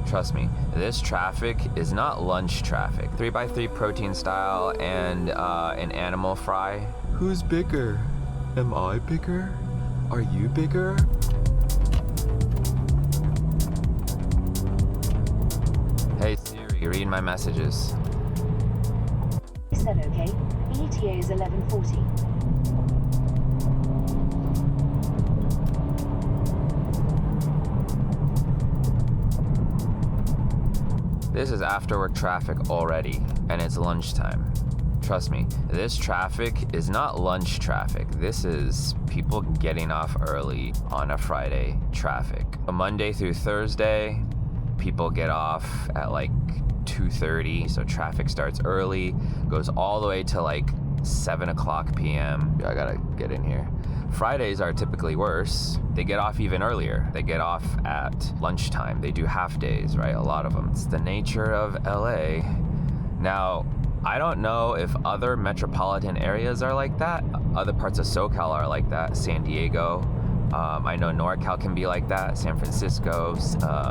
Trust me, this traffic is not lunch traffic. 3x3 protein style and an animal fry. Who's bigger? Am I bigger? Are you bigger? Hey Siri, read my messages. Said okay. ETA is 11:40. This is after work traffic already, and it's lunchtime. Trust me, this traffic is not lunch traffic. This is people getting off early on a Friday traffic. A Monday through Thursday, people get off at like 2:30, so traffic starts early, goes all the way to like 7 o'clock p.m. I gotta get in here. Fridays are typically worse. They get off even earlier. They get off at lunchtime. They do half days, right? A lot of them. It's the nature of LA. Now, I don't know if other metropolitan areas are like that. Other parts of SoCal are like that. San Diego. I know NorCal can be like that. San Francisco,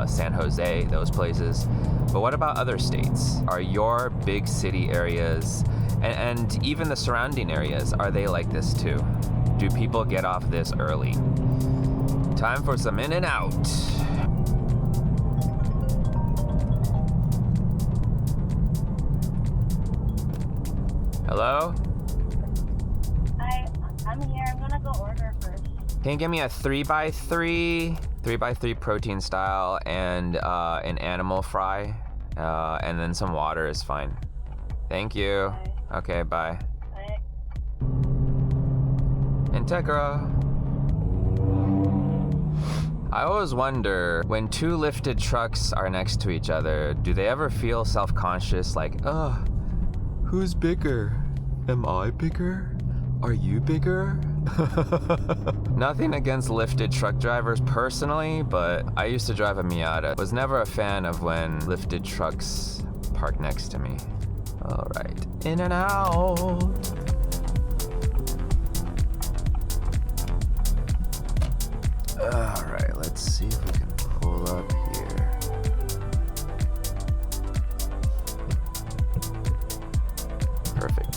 San Jose, those places. But what about other states? Are your big city areas and even the surrounding areas, are they like this too? Do people get off this early? Time for some in and out. Hello? I'm here. I'm gonna go order first. Can you give me a 3x3 protein style and an animal fry, and then some water is fine. Thank you. Bye. Okay, bye. Bye. Integra. I always wonder, when two lifted trucks are next to each other, do they ever feel self-conscious like, ugh, Who's bigger? Am I bigger? Are you bigger? nothing against lifted truck drivers personally, but I used to drive a Miata. Was never a fan of when lifted trucks park next to me. All right, in and out. All right, let's see if we can pull up here. Perfect.